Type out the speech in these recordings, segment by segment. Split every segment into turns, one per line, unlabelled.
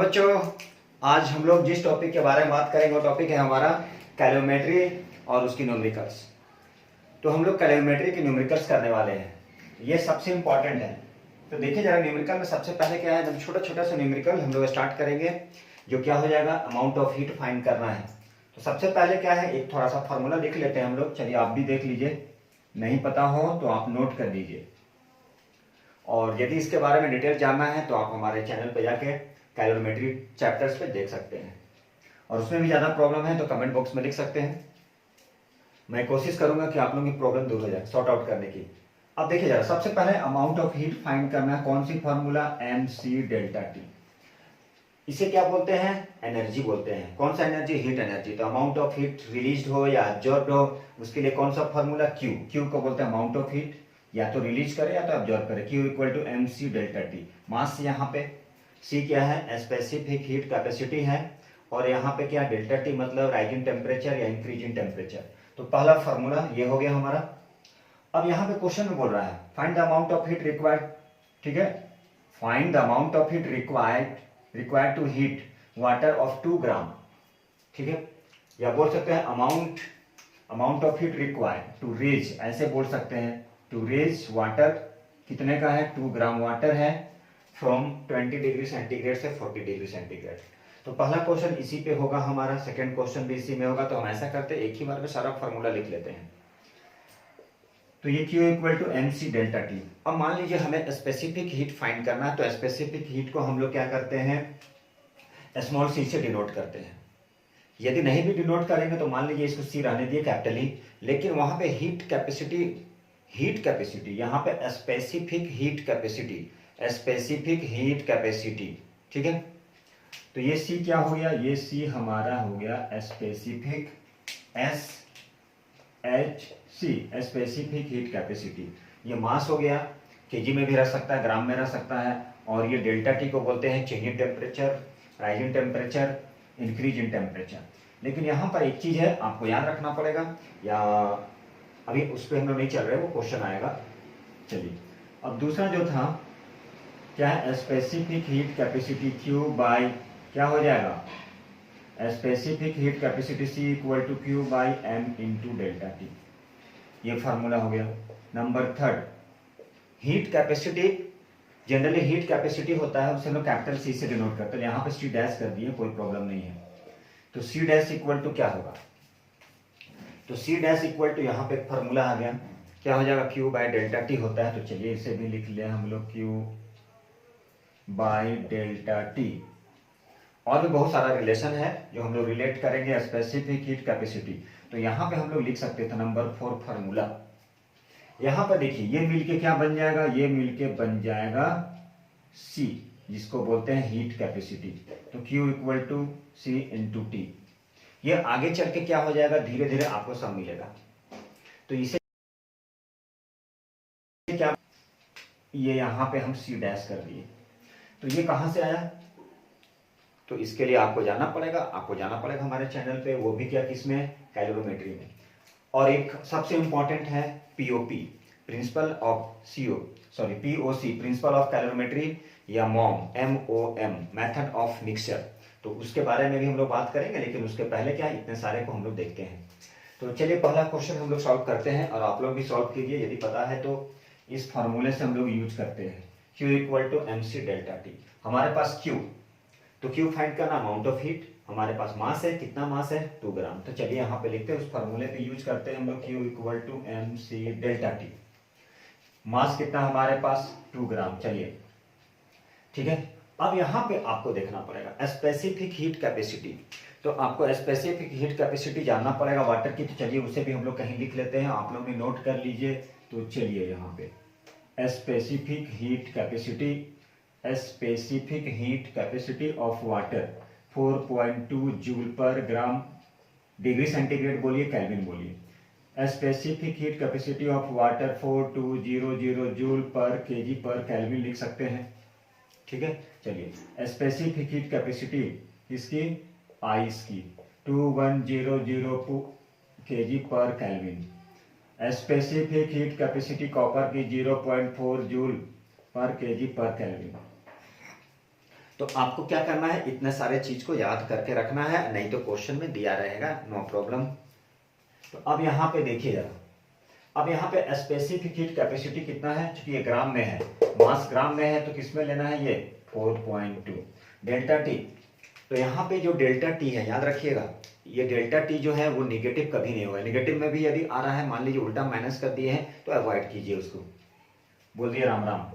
बच्चों, आज हम लोग जिस टॉपिक के बारे में बात करेंगे वो टॉपिक है हमारा कैलोरीमेट्री और उसकी न्यूमेरिकल्स। तो हम लोग कैलोरीमेट्री की न्यूमेरिकल्स करने वाले हैं, ये सबसे इंपॉर्टेंट है। तो देखिए जरा, न्यूमेरिकल में सबसे पहले क्या है, जब छोटा छोटा सा न्यूमेरिकल हम लोग स्टार्ट करेंगे, जो क्या हो जाएगा, अमाउंट ऑफ हीट फाइंड करना है। तो सबसे पहले क्या है, एक थोड़ा सा फॉर्मूला लिख लेते हैं हम लोग। चलिए आप भी देख लीजिए, नहीं पता हो तो आप नोट कर लीजिए। और यदि इसके बारे में डिटेल जानना है तो आप हमारे चैनल पर जाके कैलोरीमेट्री चैप्टर्स पे देख सकते हैं। और उसमें भी ज़्यादा प्रॉब्लम है तो कमेंट बॉक्स में लिख सकते हैं। मैं कोशिश करूंगा कि आप लोगों की प्रॉब्लम दूर हो जाए, सॉर्ट आउट करने की। अब देखिए जरा, सबसे पहले अमाउंट ऑफ हीट फाइंड करना है। कौन सी formula, M C delta T. इसे क्या बोलते हैं, एनर्जी बोलते हैं। कौन सा एनर्जी, हीट एनर्जी। तो अमाउंट ऑफ हीट रिलीज हो या एब्जॉर्ब हो, उसके लिए कौन सा फार्मूला, क्यू। क्यू को बोलते हैं अमाउंट ऑफ हीट, या तो रिलीज करे या तो एब्जॉर्ब करे। Q equal to M C delta T. Mass यहाँ पे, सी क्या है, स्पेसिफिक हीट कैपेसिटी है, और यहाँ पे क्या, डेल्टा टी मतलब राइजिंग टेम्परेचर या इंक्रीजिंग टेम्परेचर। तो पहला फार्मूला ये हो गया हमारा। अब यहाँ पे क्वेश्चन में बोल रहा है find the amount of heat required, ठीक है, find the amount of heat required to heat water of 2 gram, ठीक है। या बोल सकते हैं amount of heat required to raise, ऐसे बोल सकते हैं, टू रेज वाटर, कितने का है, 2 ग्राम वाटर है, फ्रॉम 20 डिग्री सेंटीग्रेड से 40 डिग्री सेंटीग्रेड। तो पहला क्वेश्चन इसी पे होगा हमारा, सेकंड क्वेश्चन भी इसी में होगा। तो हम ऐसा करते हैं, एक ही बार में सारा फॉर्मूला लिख लेते हैं। तो ये Q equal to M C delta T. अब मान लीजिए हमें स्पेसिफिक हीट फाइंड करना है, तो स्पेसिफिक हीट को हम लोग क्या करते हैं, स्मॉल सी से डिनोट करते हैं। यदि नहीं भी डिनोट करेंगे तो मान लीजिए इसको सी रहने दिए, कैपिटल ही, लेकिन वहां पे हीट कैपेसिटी यहाँ पे स्पेसिफिक हीट कैपेसिटी, ठीक है। तो ये सी क्या हो गया, ये सी हमारा हो गया specific, S H C, specific heat capacity. ये मास हो गया, केजी में भी रह सकता है, ग्राम में रह सकता है। और ये डेल्टा टी को बोलते हैं change in temperature, rise in temperature, increase in temperature. लेकिन यहाँ पर एक चीज है आपको याद रखना पड़ेगा, या अभी उस पर हम लोग नहीं चल रहे, वो क्वेश्चन आएगा। चलिए अब दूसरा जो था क्या है, specific heat capacity Q by क्या हो जाएगा, specific heat capacity C equal to Q by M into delta T. ये फार्मूला हो गया। Number third, heat capacity, generally heat capacity होता है, उसे हम लोग कैपिटल सी से डिनोट करते हैं। यहाँ पे सी डैश कर दिए, कोई प्रॉब्लम नहीं है। तो सी डैश इक्वल टू क्या होगा, तो सी डैश इक्वल टू यहाँ पे एक फार्मूला आ गया, क्या हो जाएगा, क्यू बाई डेल्टा टी होता है। तो चलिए इसे भी लिख लिया हम लोग, क्यू बाई डेल्टा टी। और भी बहुत सारा रिलेशन है जो हम लोग रिलेट करेंगे स्पेसिफिक हीट कैपेसिटी। तो यहाँ पे हम लोग लिख सकते थे नंबर 4 फार्मूला। यहाँ पर देखिए ये मिलके क्या बन जाएगा, ये मिलके बन जाएगा सी, जिसको बोलते हैं हीट कैपेसिटी। तो Q equal to C into T. ये आगे चल के क्या हो जाएगा, धीरे धीरे आपको सब मिलेगा। तो इसे क्या, ये यहाँ पे हम सी डैश कर दिए। तो ये कहाँ से आया, तो इसके लिए आपको जाना पड़ेगा हमारे चैनल पे, वो भी क्या, किसमें, कैलोरीमेट्री में। और एक सबसे इंपॉर्टेंट है POP, principle of POC, principal of calorimetry, या MOM, मेथड ऑफ मिक्सचर। तो उसके बारे में भी हम लोग बात करेंगे, लेकिन उसके पहले क्या, इतने सारे को हम लोग देखते हैं। तो चलिए पहला क्वेश्चन हम लोग सॉल्व करते हैं, और आप लोग भी सॉल्व कीजिए, यदि पता है तो इस फॉर्मूले से हम लोग यूज करते हैं। Q equal to M C delta T. हमारे पास Q, तो Q फाइंड करना, अमाउंट ऑफ हीट, हमारे पास मास है, कितना मास है, 2 ग्राम। तो चलिए यहाँ पे लिखते हैं, उस फॉर्मूले पे यूज करते हैं हम लोग, Q equal to M C delta T. Mass कितना हमारे पास, 2 ग्राम। चलिए ठीक है। अब यहाँ पे आपको देखना पड़ेगा स्पेसिफिक हीट कैपेसिटी। तो आपको स्पेसिफिक हीट कैपेसिटी जानना पड़ेगा वाटर की। तो चलिए उसे भी हम लोग कहीं लिख लेते हैं, आप लोग भी नोट कर लीजिए। तो चलिए यहाँ पे specific heat capacity of water 4.2 joule per gram, degree centigrade बोलिए, केल्विन बोलिए। Specific heat capacity of water 4200 joule पर केजी पर केल्विन लिख सकते हैं, ठीक है। चलिए स्पेसिफिक हीट कैपेसिटी इसकी, आइस की 2100 केजी पर kelvin. Specific heat capacity copper की 0.4 जूल पर केजी पर केल्विन। तो आपको क्या करना है, इतने सारे चीज को याद करके रखना है, नहीं तो क्वेश्चन में दिया रहेगा, नो प्रॉब्लम। तो अब यहाँ पे देखिए जरा, अब यहाँ पे स्पेसिफिक हीट कैपेसिटी कितना है, क्योंकि ये ग्राम में है, मास ग्राम में है, तो किसमें लेना है, ये 4.2 डेल्टा टी। तो यहाँ पे जो डेल्टा टी है, याद रखिएगा, ये डेल्टा टी जो है वो निगेटिव कभी नहीं होगा। निगेटिव में भी यदि आ रहा है, मान लीजिए उल्टा माइनस कर दिए हैं, तो अवॉइड कीजिए उसको, बोल दिए राम राम।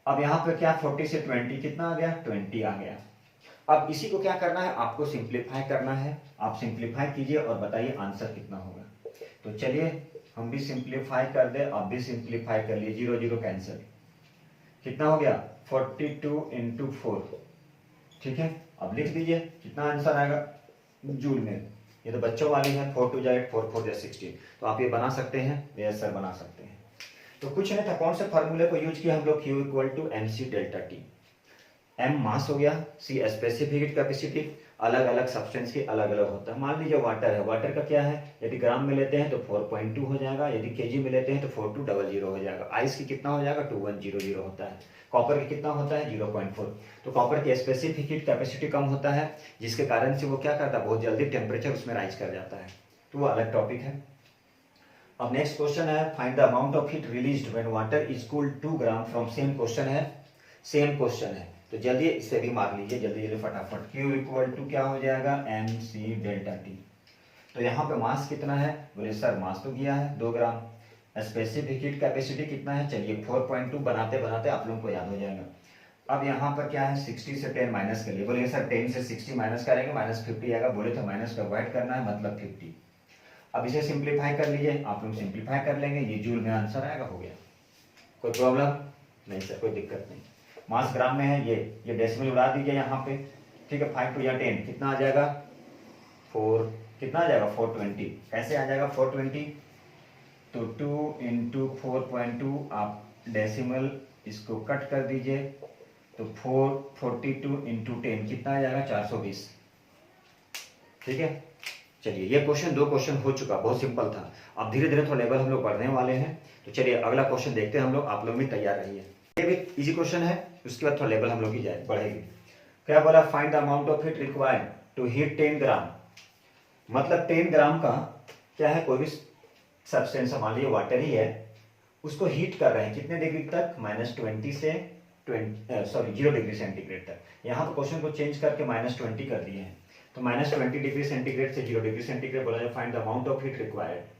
अब यहाँ पे क्या 40 से 20 कितना आ गया, 20 आ गया। अब इसी को क्या करना है, आपको सिंप्लीफाई करना है। आप सिंप्लीफाई कीजिए और बताइए आंसर कितना होगा। तो चलिए हम भी सिंप्लीफाई कर दे, आप भी सिंप्लीफाई कर लिए, 0 0 कैंसिल, कितना हो गया 42 इंटू 4, ठीक है। अब लिख दीजिए कितना आंसर आएगा जूल में, ये तो बच्चों वाली है, 4 2 8 4 4 16, तो आप ये बना सकते हैं, यस सर बना सकते हैं। तो कुछ नहीं था, कौन से फॉर्मूले को यूज किया हम लोग, Q equal to M C delta T. M mass हो गया, सी स्पेसिफिक हीट कैपेसिटी, अलग अलग सब्सटेंस की अलग अलग होता है। मान लीजिए वाटर है, वाटर का क्या है, यदि ग्राम में लेते हैं तो 4.2 हो जाएगा, यदि केजी में लेते हैं तो 4200 हो जाएगा। आइस की कितना हो जाएगा 2100 होता है। कॉपर की कितना होता है 0.4। तो कॉपर की स्पेसिफिक हीट कैपेसिटी कम होता है, जिसके कारण से वो क्या करता है, बहुत जल्दी टेम्परेचर उसमें राइज कर जाता है, तो वो अलग टॉपिक है। अब नेक्स्ट क्वेश्चन है, find the amount of heat released when water is cooled 2 gram from, same question है, सेम क्वेश्चन है, तो जल्दी इसे भी मार लीजिए, जल्दी जल्दी फटाफट। Q इक्वल टू क्या हो जाएगा एम सी डेल्टा टी। तो यहाँ पे मास कितना है, बोले सर मास तो किया है 2 ग्राम। स्पेसिफिक हीट कैपेसिटी कितना है, चलिए 4.2 बनाते बनाते आप लोगों को याद हो जाएगा। अब यहाँ पर क्या है 60 से 10 माइनस करिए, बोले सर 10 से 60 माइनस करेंगे -50 आएगा, बोले तो माइनस को अवॉइड करना है, मतलब 50। अब इसे सिंप्लीफाई कर लीजिए, आप लोग सिंप्लीफाई कर लेंगे, ये जूल में आंसर आएगा, हो गया। कोई प्रॉब्लम नहीं सर, कोई दिक्कत नहीं। मास ग्राम में है, ये डेसिमल उड़ा दीजिए यहाँ पे, ठीक है। 5 2 या 10 कितना आ जाएगा 4, कितना आ जाएगा 420। कैसे आ जाएगा 420, तो 2 इंटू 4.2, आप डेसिमल इसको कट कर दीजिए, तो 442 इंटू 10 कितना आ जाएगा 420, ठीक है। चलिए ये क्वेश्चन 2 क्वेश्चन हो चुका, बहुत सिंपल था। अब धीरे धीरे थोड़ा लेवल हम लोग बढ़ने वाले हैं, तो चलिए अगला क्वेश्चन देखते हैं हम लोग, आप लोग भी तैयार रहिए। ये भी इजी क्वेश्चन है, उसके बाद थोड़ा लेवल हम लोग की जाए बढ़ेगी। क्या बोला, find the amount of heat required to heat 10 gram, मतलब 10 ग्राम का क्या है, कोई भी सब्सटेंस मान लीजिए वाटर ही है, उसको हीट कर रहे हैं कितने डिग्री तक, -20 से 0 डिग्री सेंटीग्रेड तक। यहाँ पर क्वेश्चन को चेंज करके -20 कर दिए हैं, तो -20 डिग्री सेंटीग्रेड से 0 डिग्री सेंटीग्रेड बोला जाए। Find the amount of heat required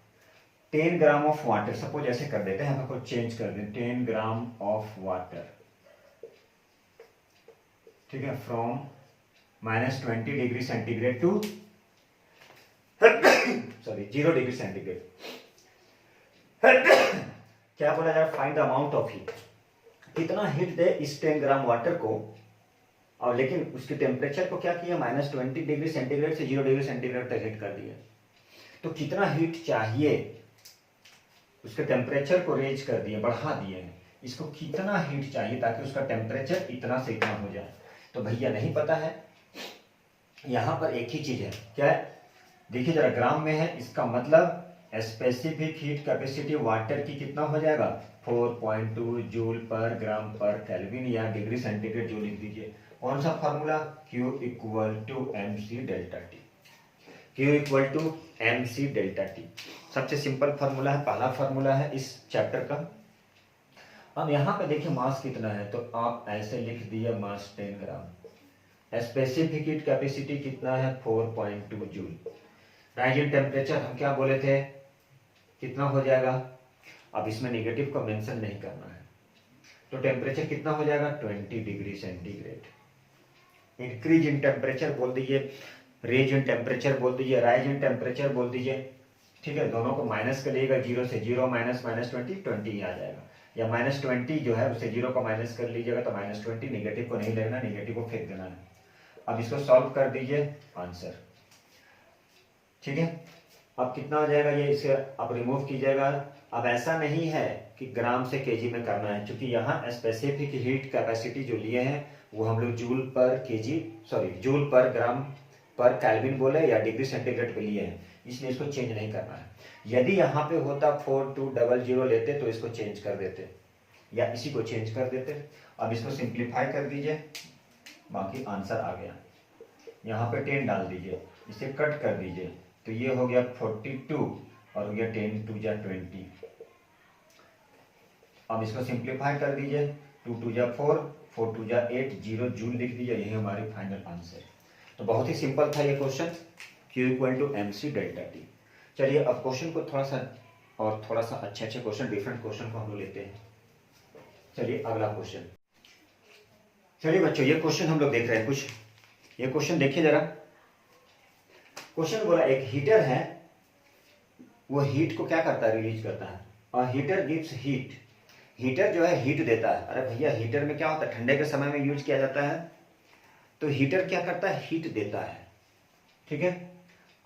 10 gram of water, suppose ऐसे कर देते हैं, हम चेंज कर दें 10 ग्राम ऑफ वाटर, ठीक है, from -20 degree centigrade to 0 degree centigrade. क्या बोला जाए, find the amount of heat, कितना हीट दे इस 10 ग्राम वाटर को, और लेकिन उसके टेम्परेचर को क्या किया, -20 डिग्री सेंटीग्रेड से 0 डिग्री सेंटीग्रेड तक हीट कर दिया। तो कितना हीट चाहिए, उसके टेम्परेचर को रेज कर दिए, बढ़ा दिए हैं, इसको कितना हीट चाहिए ताकि उसका टेम्परेचर इतना से इतना हो जाए। तो भैया नहीं पता है, यहां पर एक ही चीज है, क्या है, देखिए जरा, ग्राम में है, इसका मतलब स्पेसिफिक हीट कैपेसिटी वाटर की कितना हो जाएगा 4.2 जूल पर ग्राम पर केल्विन, या डिग्री सेंटीग्रेड जो लिख दीजिए। कौन सा formula, Q equal to M C delta T, Q equal to M C delta T, सबसे सिंपल फार्मूला है, पहला फार्मूला है इस चैप्टर का। अब यहाँ पे देखिए मास कितना है, तो आप ऐसे लिख दिए मास 10 ग्राम। स्पेसिफिक हीट कैपेसिटी कितना है 4.2 जूल। राइज इन टेम्परेचर हम क्या बोले थे, कितना हो जाएगा, अब इसमें नेगेटिव को मेंशन नहीं करना है, तो टेम्परेचर कितना हो जाएगा 20 degree centigrade. Increase in temperature बोल दीजिए, रेज इन टेम्परेचर बोल दीजिए, राइज इन टेम्परेचर बोल दीजिए, ठीक है। दोनों को माइनस करिएगा, 0 से 0 -20 ही आ जाएगा, या -20 जो है उसे 0 को माइनस कर लीजिएगा, तो -20, नेगेटिव को नहीं लेना, नेगेटिव को फेंक देना है। अब इसको सॉल्व कर दीजिए, आंसर, ठीक है। अब कितना हो जाएगा, ये इसे आप रिमूव कीजिएगा। अब ऐसा नहीं है कि ग्राम से केजी में करना है, क्योंकि यहाँ स्पेसिफिक हीट कैपेसिटी जो लिए हैं वो हम लोग जूल पर केजी, जूल पर ग्राम पर केल्विन बोले या डिग्री सेंटीग्रेड पे लिए हैं, इसलिए इसको चेंज नहीं करना है। यदि यहाँ पे होता 4200 लेते तो इसको चेंज कर देते, या इसी को चेंज कर देते। अब इसको सिंप्लीफाई कर दीजिए, बाकी आंसर आ गया। यहाँ पे 10 डाल दीजिए, इसे कट कर दीजिए, तो ये हो गया 42 और हो गया 10 2 जा 20। अब इसको सिंप्लीफाई कर दीजिए, 2 2 जा 4, 4 2 जा 8, 0 जूल लिख दीजिए, यही हमारी फाइनल आंसर। तो बहुत ही सिंपल था ये question, Q = MC delta T. चलिए अब क्वेश्चन को थोड़ा सा अच्छे क्वेश्चन, डिफरेंट क्वेश्चन को हम लोग लेते हैं। चलिए अगला क्वेश्चन। चलिए बच्चों, ये क्वेश्चन हम लोग देख रहे हैं कुछ। ये क्वेश्चन देखिए जरा। क्वेश्चन बोला, एक हीटर है, वो हीट को क्या करता है, रिलीज करता है। और हीटर गिव्स हीट, हीटर जो है हीट देता है। अरे भैया, हीटर में क्या होता है, ठंडे के समय में यूज किया जाता है, तो हीटर क्या करता है, हीट देता है, ठीक है।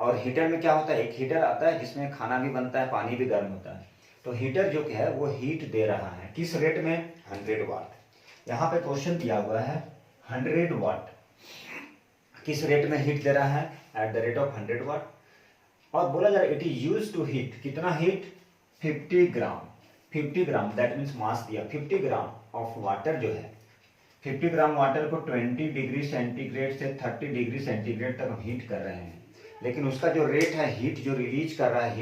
और हीटर में क्या होता है, एक हीटर आता है जिसमें खाना भी बनता है, पानी भी गर्म होता है। तो हीटर जो है वो हीट दे रहा है, किस रेट में, 100 वाट। यहाँ पे क्वेश्चन दिया हुआ है 100 वाट, किस रेट में हीट दे रहा है, at the rate of 100 watt. और बोला जा रहा है it is use to heat, कितना heat, 50 gram. 50 gram that means mass दिया, 50 ग्राम ऑफ वाटर जो है, 50 ग्राम वाटर को 20 डिग्री सेंटीग्रेड से 30 डिग्री सेंटीग्रेड तक हम हीट कर रहे हैं। लेकिन उसका जो रेट है, हीट जो रिलीज कर रहा है,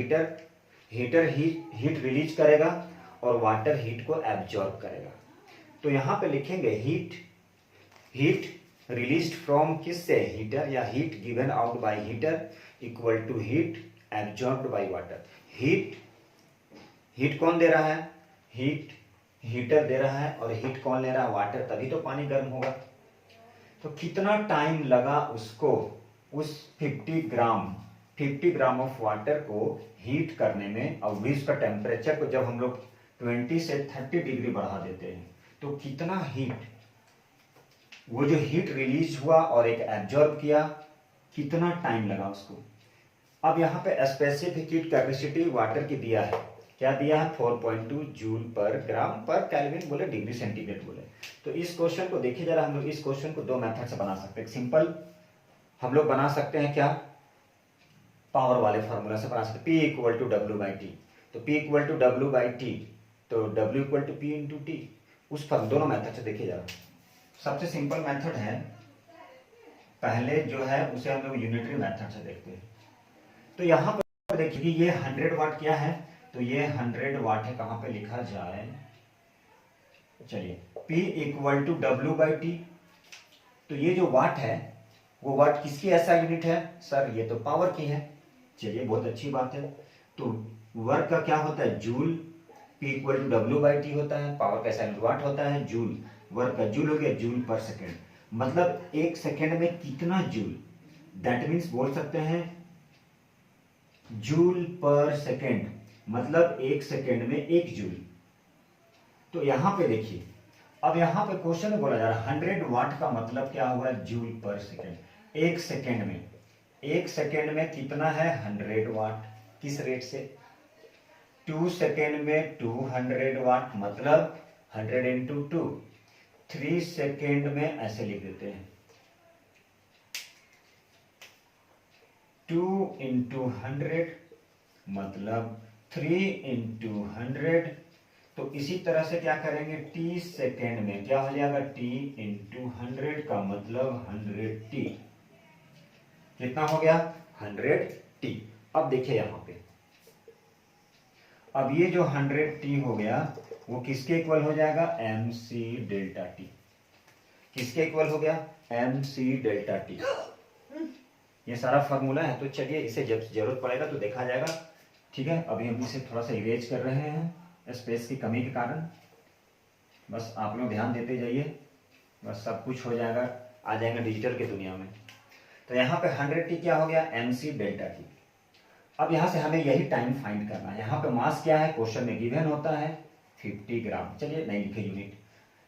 हीटर हीट रिलीज करेगा और वाटर हीट को एब्जॉर्ब करेगा। तो यहाँ पे लिखेंगे हीट रिलीज्ड फ्रॉम किससे, हीटर, या heat given out by heater equal to heat absorbed by water. Heat कौन दे रहा है, हीटर दे रहा है, और हीट कौन ले रहा है, वाटर, तभी तो पानी गर्म होगा। तो कितना टाइम लगा उसको उस 50 ग्राम ऑफ वाटर को हीट करने में, और भी उसका टेम्परेचर को जब हम लोग 20 से 30 डिग्री बढ़ा देते हैं, तो कितना हीट, वो जो हीट रिलीज हुआ और एक एब्जॉर्ब किया, कितना टाइम लगा उसको। अब यहाँ पे स्पेसिफिक हीट कैपेसिटी वाटर की दिया है, क्या दिया है, 4.2 जूल पर ग्राम पर केल्विन बोले, डिग्री सेंटीग्रेड बोले। तो इस क्वेश्चन को देखिए जरा, हम लोग इस क्वेश्चन को दो मेथड से बना सकते हैं। सिंपल हम लोग बना सकते हैं क्या, पावर वाले फॉर्मूला से बना सकते हैं, P = W/T। तो P = W/T, तो W = P × T। उस पर दोनों मेथड से देखिए जरा। सबसे सिंपल मेथड है, पहले जो है उसे हम लोग यूनिटरी मेथड से देखते हैं। तो यहाँ पर देखिए कि ये 100 वाट क्या है, तो ये 100 वाट है, कहाँ पे लिखा जाए, चलिए P = W/T। तो ये जो वाट है, वो वाट किसकी ऐसा यूनिट है, सर ये तो पावर की है। चलिए बहुत अच्छी बात है। तो वर्क का क्या होता है, जूल, P = W/T होता है, पावर का ऐसा यूनिट वाट होता है, जूल, वर्क का जूल हो गया, जूल पर सेकेंड, मतलब एक सेकेंड में कितना जूल, दैट मीन्स बोल सकते हैं जूल पर सेकेंड, मतलब एक सेकेंड में 1 जूल। तो यहां पे देखिए, अब यहां पे क्वेश्चन में बोला जा रहा है 100 वाट का मतलब क्या हुआ, जूल पर सेकेंड, एक सेकेंड में कितना है, 100 वाट, किस रेट से, 2 सेकेंड में 200 वाट, मतलब 100 × 2, 3 सेकेंड में ऐसे लिख देते हैं, 2 × 100 मतलब 3 × 100। तो इसी तरह से क्या करेंगे, T सेकेंड में क्या हो जाएगा, T × 100 का मतलब 100T, कितना हो गया, 100T। अब देखिए यहां पे, अब ये जो 100T हो गया, वो किसके इक्वल हो जाएगा, MC डेल्टा टी, किसके इक्वल हो गया, MC डेल्टा टी। ये सारा फॉर्मूला है, तो चलिए इसे जब जरूरत पड़ेगा तो देखा जाएगा, ठीक है। अभी हम इसे थोड़ा सा इरेज कर रहे हैं स्पेस की कमी के कारण, बस आप लोग ध्यान देते जाइए, बस सब कुछ हो जाएगा, आ जाएगा डिजिटल की दुनिया में। तो यहाँ पे 100T क्या हो गया, MC डेल्टा टी। अब यहाँ से हमें यही टाइम फाइंड करना है। यहाँ पे मास क्या है, क्वेश्चन में गिवन होता है 50 ग्राम, चलिए नहीं लिखे यूनिट,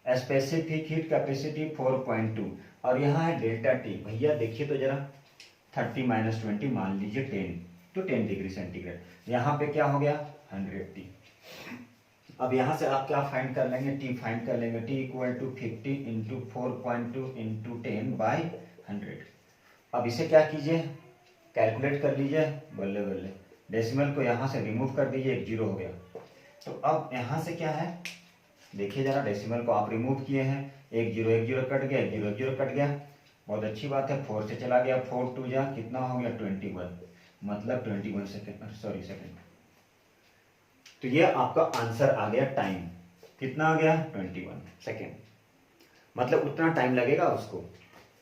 स्पेसिफिक हीट कैपेसिटी 4.2, और यहाँ है डेल्टा टी। भैया देखिए तो जरा, 30 - 20 मान लीजिए 10, तो 10 डिग्री सेंटीग्रेड। यहाँ पे क्या हो गया, 100T। अब यहाँ से आप क्या फाइंड कर लेंगे, T फाइंड कर लेंगे, T = 50 × 4.2 × 10/100। अब इसे क्या कीजिए, कैलकुलेट कर लीजिए, बल्ले बल्ले, डेसिमल को यहाँ से रिमूव कर दीजिए, 1 0 हो गया। तो अब यहाँ से क्या है, देखिए जरा, डेसिमल को आप रिमूव किए हैं, एक जीरो कट गया, एक जीरो कट गया, बहुत अच्छी बात है। 4 से चला गया, 4 2 जा कितना हो गया 21, मतलब 21 सेकेंड, सॉरी सेकेंड। तो ये आपका आंसर आ गया टाइम, कितना आ गया 21 सेकेंड, मतलब उतना टाइम लगेगा उसको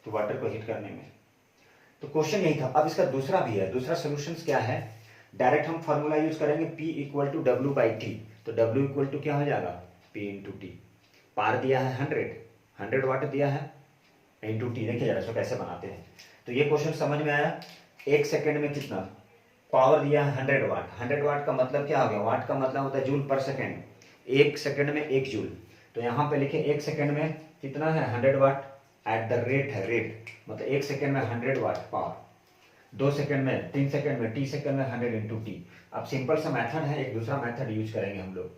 तो वाटर को हीट करने में। तो क्वेश्चन यही था। अब इसका दूसरा भी है, दूसरा सोल्यूशन क्या है, डायरेक्ट हम फॉर्मूला यूज करेंगे P equal to W by T. तो W इक्वल टू क्या हो जाएगा P इंटू टी। पार दिया है 100 वाट दिया है इंटू टी। देखिए जरा इसको कैसे बनाते हैं। तो ये क्वेश्चन समझ में आया। एक सेकेंड में कितना पावर दिया है 100 वाट। 100 वाट का मतलब क्या हो गया, वाट का मतलब होता है जूल पर सेकेंड। एक सेकेंड में 1 जूल। तो यहाँ पे लिखे एक सेकेंड में कितना है 100 वाट एट द रेट है, रेट मतलब एक सेकेंड में 100 वाट पावर, 2 सेकेंड में, 3 सेकेंड में, टी सेकेंड में 100 इंटू टी। अब सिंपल सा मेथड है, एक दूसरा मेथड यूज करेंगे हम लोग।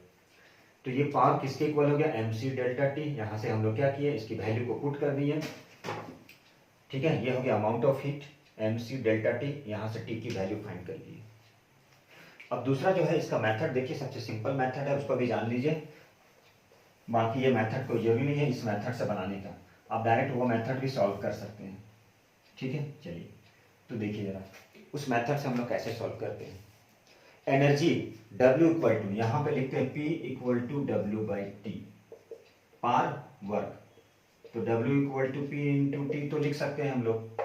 तो ये पावर किसके इक्वल हो गया MC डेल्टा टी। यहाँ से हम लोग क्या किए, इसकी वैल्यू को पुट कर दिए, ठीक है। ये हो गया amount of heat MC delta T, यहाँ से टी की वैल्यू फाइंड कर ली। अब दूसरा जो है इसका मेथड देखिए, सबसे सिंपल मेथड है, उसको भी जान लीजिए। बाकी ये मेथड कोई जरूरी नहीं है इस मेथड से बनाने का, आप डायरेक्ट वो मेथड भी सॉल्व कर सकते हैं, ठीक है। चलिए तो देखिए जरा उस मेथड से हम लोग कैसे सॉल्व करते हैं। एनर्जी W इक्वल टू, यहाँ पे लिखते हैं P equal to W by T, पार वर्क। तो W equal to P into T तो लिख सकते हैं हम लोग।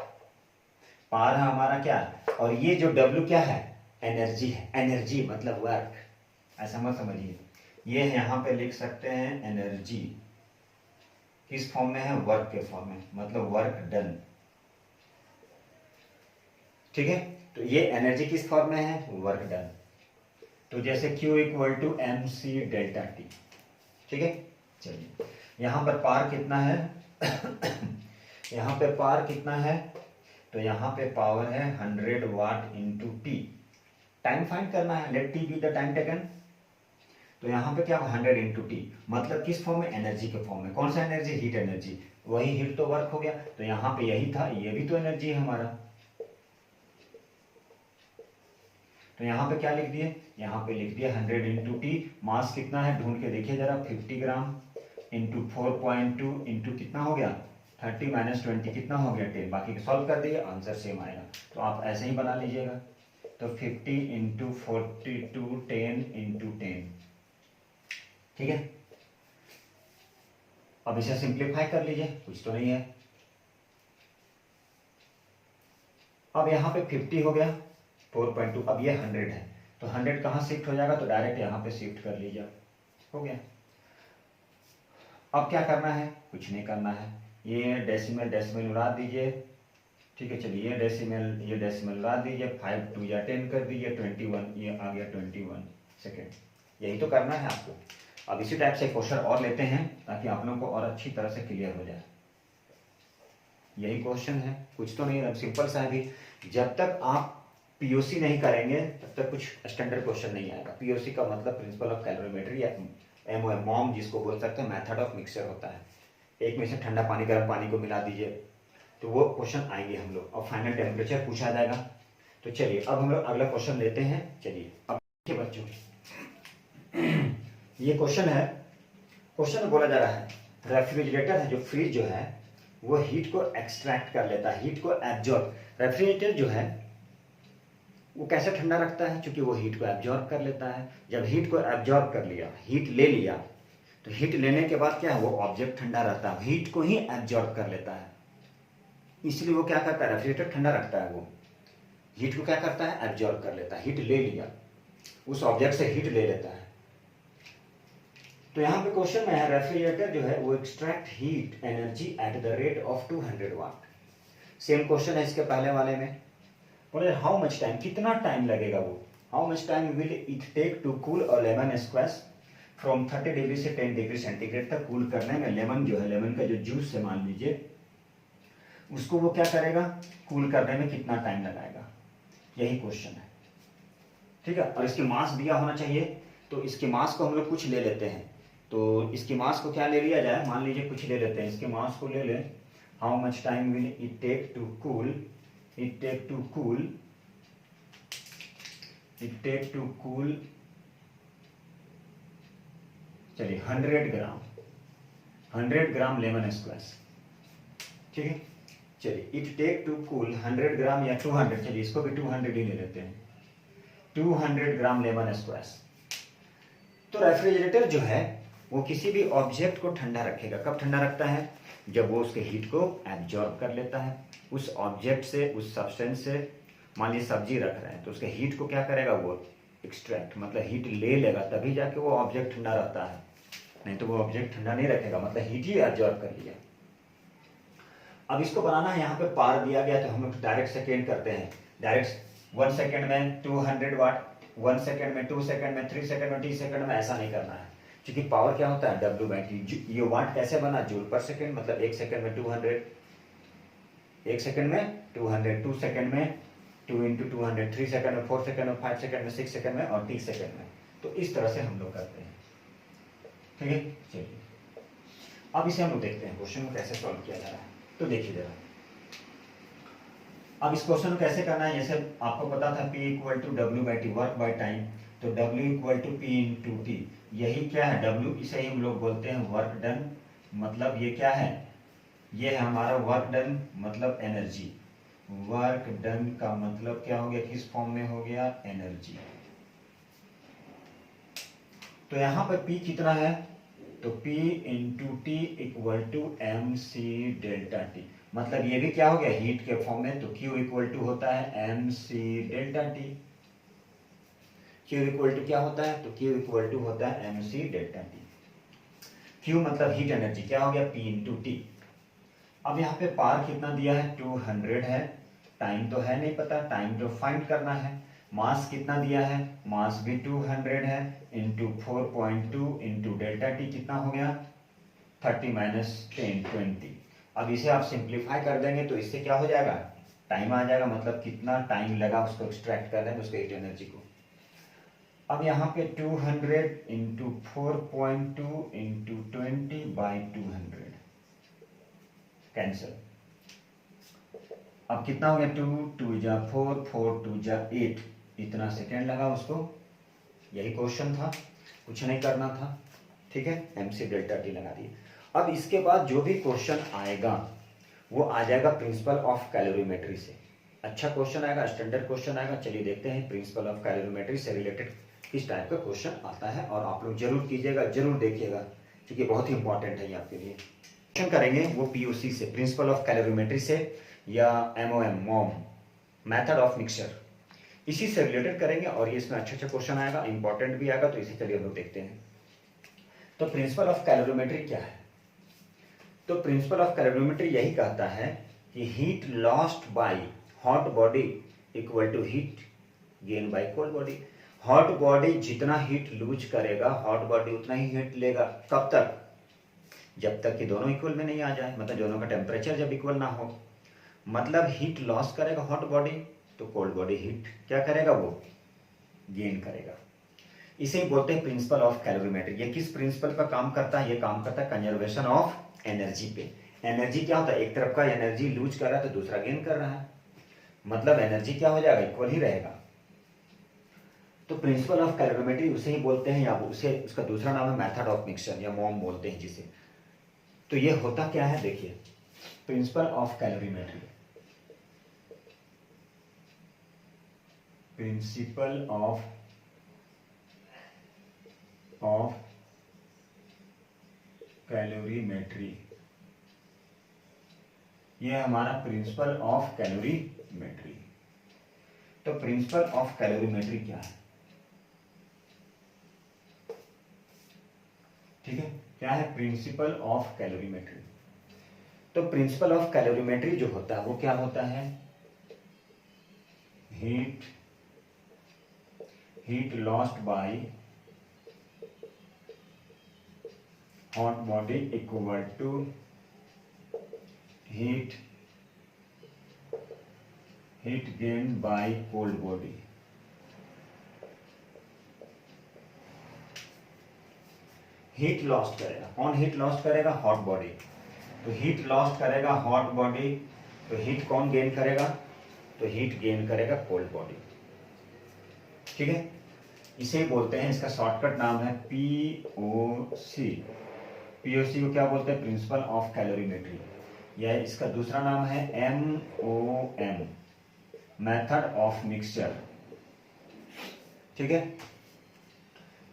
पार है हमारा क्या, और ये जो W क्या है एनर्जी है, एनर्जी मतलब वर्क, ऐसा मत समझिए। ये यहाँ पे लिख सकते हैं एनर्जी किस फॉर्म में है, वर्क के फॉर्म में, मतलब वर्क डन, ठीक है। तो ये एनर्जी किस फॉर्म में है, वर्क डन। तो जैसे Q equal to MC delta T, ठीक है। चलिए यहाँ पर पार कितना है यहाँ पे पार कितना है, तो यहाँ पे पावर है 100 watt into T. Time find करना है, let T be the time taken. तो यहाँ पे क्या 100 इंटू टी, मतलब किस फॉर्म में, एनर्जी के फॉर्म में। कौन सा एनर्जी, हीट एनर्जी, वही हीट तो वर्क हो गया। तो यहाँ पे यही था, ये भी तो एनर्जी है हमारा। तो यहाँ पे क्या लिख दिए, यहाँ पे लिख दिया 100 इंटू टी। मास कितना है ढूंढ के देखिए जरा, 50 ग्राम इंटू 4.2 इंटू कितना हो गया 30 माइनस 20 कितना हो गया 10। बाकी सॉल्व कर दिए, आंसर सेम आएगा। तो आप ऐसे ही बना लीजिएगा। तो 50 इंटू 42 10 इंटू 10, ठीक है। अब इसे सिंप्लीफाई कर लीजिए, कुछ तो नहीं है। अब यहाँ पे 50 हो गया 4.2, अब ये 100 है, तो 100 कहाँ शिफ्ट हो जाएगा, तो डायरेक्ट यहाँ पे शिफ्ट कर लीजिए, हो गया। अब क्या करना है, कुछ नहीं करना है, ये डेसिमल डेसिमल उड़ा दीजिए, ठीक है। चलिए ये डेसिमल उड़ा दीजिए, 5 2 या 10 कर दीजिए, 21, ये आ गया 21 सेकेंड। यही तो करना है आपको। अब इसी टाइप से क्वेश्चन और लेते हैं ताकि आप लोगों को और अच्छी तरह से क्लियर हो जाए। यही क्वेश्चन है, कुछ तो नहीं है, सिंपल सा है भी। जब तक आप POC नहीं करेंगे तब तक कुछ स्टैंडर्ड क्वेश्चन नहीं आएगा। POC का मतलब प्रिंसिपल ऑफ कैलोरीमेट्री या MOM जिसको बोल सकते हैं, मेथड ऑफ मिक्सचर होता है। एक में से ठंडा पानी गर्म पानी को मिला दीजिए, तो वो क्वेश्चन आएंगे हम लोग, और फाइनल टेम्परेचर पूछा जाएगा। तो चलिए अब हम लोग अगला क्वेश्चन लेते हैं। चलिए अब देखिए बच्चों, ये क्वेश्चन है, क्वेश्चन में बोला जा रहा है रेफ्रिजरेटर है, जो फ्रिज जो है वो हीट को एक्सट्रैक्ट कर लेता है, हीट को एब्जॉर्ब। रेफ्रिजरेटर जो है वो कैसे ठंडा रखता है, क्योंकि वो हीट को एब्जॉर्ब कर लेता है। जब हीट को एब्जॉर्ब कर लिया, हीट ले लिया, तो हीट लेने के बाद क्या है, वो ऑब्जेक्ट ठंडा रहता है, हीट को ही एब्जॉर्ब कर लेता है। इसलिए वो क्या करता है, रेफ्रिजरेटर ठंडा रखता है, वो हीट को क्या करता है, एब्जॉर्ब कर लेता है। हीट ले लिया, उस ऑब्जेक्ट से हीट ले लेता है। तो यहाँ पे क्वेश्चन में है रेफ्रिजरेटर जो है वो extract heat energy at the rate of 200 watt. Same question है इसके पहले वाले में, बोले हाउ मच टाइम, कितना टाइम लगेगा वो, how much time will it take to cool a lemon squash from 30 degree से 10 डिग्री सेंटीग्रेड तक कूल करने में। लेमन जो है, लेमन का जो जूस है मान लीजिए, उसको वो क्या करेगा, कूल करने में कितना टाइम लगाएगा, यही क्वेश्चन है, ठीक है। और इसकी मास दिया होना चाहिए, तो इसके मास को हम लोग कुछ ले लेते हैं। तो इसकी मास को क्या ले लिया जाए, मान लीजिए कुछ ले लेते हैं, इसके मास को ले लें। How much time will it take to cool, it take to cool चलिए 100 ग्राम, 100 ग्राम लेमन स्क्वैश, ठीक है। चलिए, इट टेक टू कूल 100 ग्राम या 200, चलिए इसको भी 200 ही ले लेते हैं, 200 ग्राम लेमन स्क्वैश। तो रेफ्रिजरेटर जो है वो किसी भी ऑब्जेक्ट को ठंडा रखेगा। कब ठंडा रखता है? जब वो उसके हीट को एब्जॉर्ब कर लेता है उस ऑब्जेक्ट से, उस सब्सटेंस से। मान लीजिए सब्जी रख रहे हैं तो उसके हीट को क्या करेगा, वो एक्सट्रैक्ट मतलब हीट ले लेगा, तभी जाके वो ऑब्जेक्ट ठंडा रहता है, नहीं तो वो ऑब्जेक्ट ठंडा नहीं रखेगा, मतलब हीट ही एब्जॉर्ब कर लिया। अब इसको बनाना है, यहाँ पे पार दिया गया तो हम लोग डायरेक्ट सेकेंड करते हैं। डायरेक्ट 1 सेकेंड में 200 वाट, 1 सेकेंड में, 2 सेकेंड में, 3 सेकेंड में, 30 सेकेंड में, ऐसा नहीं करना है, क्योंकि पावर क्या होता है, W/T। ये वाट कैसे बना, जूल पर सेकेंड, मतलब 1 सेकेंड में 200, 1 सेकेंड में 200, 2 सेकेंड में 2 × 200, 3 सेकेंड में, 4 सेकेंड में, 5 सेकेंड में, 6 सेकेंड में और 30 सेकेंड में। तो इस तरह से हम लोग करते हैं, ठीक है। चलिए अब इसे हम लोग देखते हैं क्वेश्चन को कैसे सॉल्व किया जा रहा है। तो देखिए जरा, अब इस क्वेश्चन को कैसे करना है। जैसे आपको पता था P = W/T, work by time, तो W = P × T। यही क्या है, W, इसे ही हम लोग बोलते हैं वर्क डन, मतलब ये क्या है, ये है हमारा वर्क डन मतलब एनर्जी। वर्क डन का मतलब क्या हो गया, किस फॉर्म में हो गया, एनर्जी। तो यहां पर P कितना है, तो P × T = mc∆T, मतलब ये भी क्या हो गया, हीट के फॉर्म में। तो Q = होता है mc∆T। Q क्या होता है, तो Q होता है mc∆T। Q मतलब हीट एनर्जी, क्या हो गया, P × T। अब यहाँ पे पार कितना दिया है, 200 है, टाइम तो है नहीं पता, टाइम तो फाइंड करना है। मास कितना दिया है, मास भी 200 है, इंटू 4.2 इंटू ∆T कितना हो गया, 30 - 10 20। अब इसे आप सिंप्लीफाई कर देंगे तो इससे क्या हो जाएगा, टाइम आ जाएगा, मतलब कितना टाइम लगा उसको एक्सट्रैक्ट करने में, उसके हीट एनर्जी को। अब यहाँ पे 200 इंटू 4.2 इंटू 20/200 कैंसिल। अब कितना हो गया, 2 2 जा 4 4 2 जा 8, इतना सेकेंड लगा उसको। यही क्वेश्चन था, कुछ नहीं करना था, ठीक है, mc∆T लगा दिए। अब इसके बाद जो भी क्वेश्चन आएगा वो आ जाएगा प्रिंसिपल ऑफ कैलोरीमेट्री से। अच्छा क्वेश्चन आएगा, स्टैंडर्ड क्वेश्चन आएगा। चलिए देखते हैं प्रिंसिपल ऑफ कैलोरीमेट्री से रिलेटेड किस टाइप का क्वेश्चन आता है, और आप लोग जरूर कीजिएगा, जरूर देखिएगा, क्योंकि बहुत ही इंपॉर्टेंट है ये आपके लिए। क्वेश्चन करेंगे वो POC से, प्रिंसिपल ऑफ कैलोरीमेट्री से, या MOM मेथड ऑफ मिक्सचर, इसी से रिलेटेड करेंगे। और ये इसमें अच्छा क्वेश्चन आएगा, इंपॉर्टेंट भी आएगा, तो इसे चलिए हम लोग देखते हैं। तो प्रिंसिपल ऑफ कैलोरीमेट्री क्या है, तो प्रिंसिपल ऑफ कैलोरीमेट्री यही कहता है कि heat lost by hot body equal to heat gain by cold body. Hot body जितना हीट लूज करेगा, हॉट बॉडी उतना ही हीट लेगा। कब तक, जब तक कि दोनों इक्वल में नहीं आ जाए, मतलब दोनों का टेम्परेचर जब इक्वल ना हो। मतलब हीट लॉस करेगा हॉट बॉडी, तो कोल्ड बॉडी हीट क्या करेगा, वो गेन करेगा। इसे ही बोलते हैं प्रिंसिपल ऑफ कैलोरीमेट्री। ये किस प्रिंसिपल पर काम करता है, ये काम करता है कंजर्वेशन ऑफ एनर्जी पे। एनर्जी क्या होता है, एक तरफ का एनर्जी लूज कर रहा है तो दूसरा गेन कर रहा है, मतलब एनर्जी क्या हो जाएगा, इक्वल ही रहेगा। तो प्रिंसिपल ऑफ कैलोरीमेट्री उसे ही बोलते हैं, या उसे उसका दूसरा नाम है मेथड ऑफ मिक्सचर, या मॉम बोलते हैं जिसे। तो ये होता क्या है, देखिए principle of calorimetry, principle of calorimetry, ये हमारा प्रिंसिपल ऑफ कैलोरीमेट्री। तो प्रिंसिपल ऑफ कैलोरीमेट्री क्या है, ठीक है, क्या है प्रिंसिपल ऑफ कैलोरीमेट्री। तो प्रिंसिपल ऑफ कैलोरीमेट्री जो होता है वो क्या होता है, heat lost by hot body equal to heat gain by cold body. Heat lost करेगा, कौन हीट लॉस्ट करेगा, हॉट बॉडी। तो हीट लॉस्ट करेगा हॉट बॉडी, तो हीट कौन गेन करेगा, तो हीट गेन करेगा कोल्ड बॉडी, ठीक है। इसे बोलते हैं, इसका शॉर्टकट नाम है POC, पीओसी को क्या बोलते हैं? Principal of calorimetry. यह इसका दूसरा नाम है MOM, मेथड ऑफ मिक्सचर। ठीक है,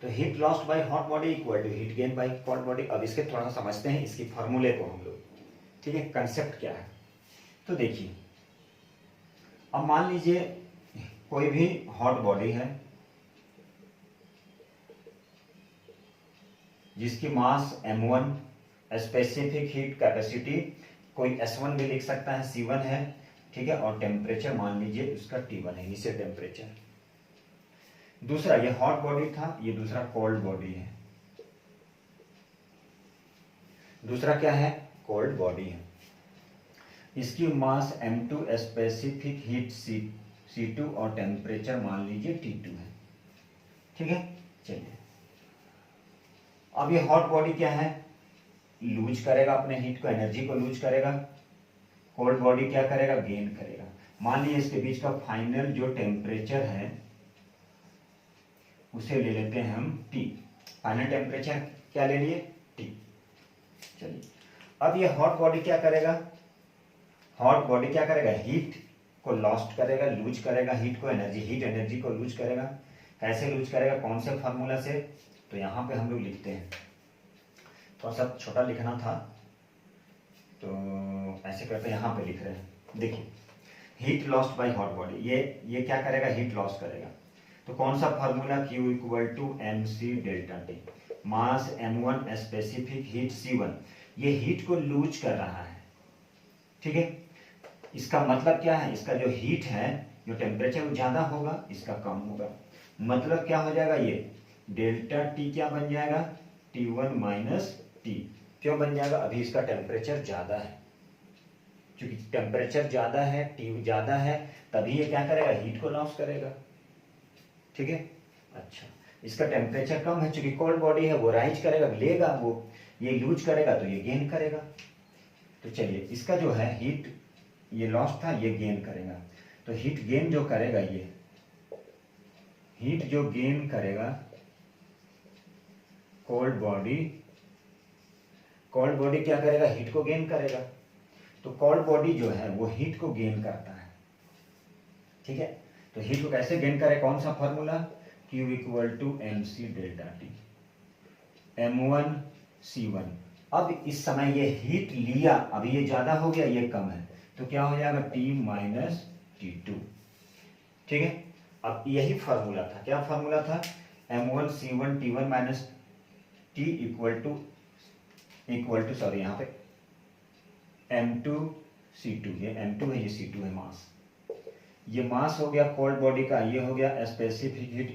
तो heat lost by hot body equal to heat gain by cold body. अब इसके थोड़ा सा समझते हैं इसकी फॉर्मूले को हम लोग। ठीक है, कंसेप्ट क्या है? तो देखिए, अब मान लीजिए कोई भी हॉट बॉडी है जिसकी मास m1, स्पेसिफिक हीट कैपेसिटी कोई S1 भी लिख सकता है, C1 है। ठीक है, और टेम्परेचर मान लीजिए उसका T1 है, इनिशियल टेम्परेचर। दूसरा ये हॉट बॉडी था, ये दूसरा कोल्ड बॉडी है। दूसरा क्या है? कोल्ड बॉडी है। इसकी मास M2, स्पेसिफिक हीट C2 और टेम्परेचर मान लीजिए T2 है। ठीक है, चलिए अब ये हॉट बॉडी क्या है? लूज करेगा अपने हीट को, एनर्जी को लूज करेगा। कोल्ड बॉडी क्या करेगा? गेन करेगा। मान लीजिए इसके बीच का फाइनल जो टेम्परेचर है उसे ले लेते हैं हम T। फाइनल टेम्परेचर क्या ले लिए? T। चलिए अब ये हॉट बॉडी क्या करेगा? हॉट बॉडी क्या करेगा? हीट को लॉस्ट करेगा, लूज करेगा हीट को, हीट एनर्जी को लूज करेगा। कैसे लूज करेगा? कौन से फार्मूला से? तो यहाँ पे हम लोग लिखते हैं, थोड़ा सा छोटा लिखना था तो ऐसे करते हैं, यहाँ पे लिख रहे हैं। देखिए, heat lost by hot body, ये क्या करेगा? हीट लॉस करेगा। तो कौन सा formula? Q equal to MC delta T। Mass M1, specific heat C1, ये हीट को लूज कर रहा है। ठीक है, इसका मतलब क्या है? इसका जो हीट है, जो टेम्परेचर ज्यादा होगा, इसका कम होगा। मतलब क्या हो जाएगा? ये डेल्टा T क्या बन जाएगा? T1 minus T। क्यों बन जाएगा? अभी इसका टेम्परेचर ज्यादा है, क्योंकि टेम्परेचर ज्यादा है, T ज्यादा है, तभी ये क्या करेगा? हीट को लॉस करेगा। ठीक है, अच्छा इसका टेम्परेचर कम है, चूंकि कोल्ड बॉडी है, वो राइज करेगा, लेगा वो, ये लूज करेगा तो ये गेन करेगा। तो चलिए इसका जो है हीट, ये लॉस था, ये गेन करेगा। तो हीट गेन जो करेगा, ये हीट जो गेन करेगा कोल्ड बॉडी क्या करेगा? हीट को गेन करेगा। तो कोल्ड बॉडी जो है वो हीट को गेन करता है। ठीक है, तो हीट को कैसे गेन करे? कौन सा formula? Q equal to MC delta T, M1 C1। अब इस समय ये हीट लिया, अभी ये ज्यादा हो गया, ये कम है, तो क्या हो जाएगा? T minus T2। ठीक है, अब यही फॉर्मूला था। क्या फॉर्मूला था? M1 C1 T1 minus T equal to sorry, यहाँ पे M2 C2, ये M2 है, ये C2 है मास। ये मास हो गया कोल्ड बॉडी का, ये हो गया specific heat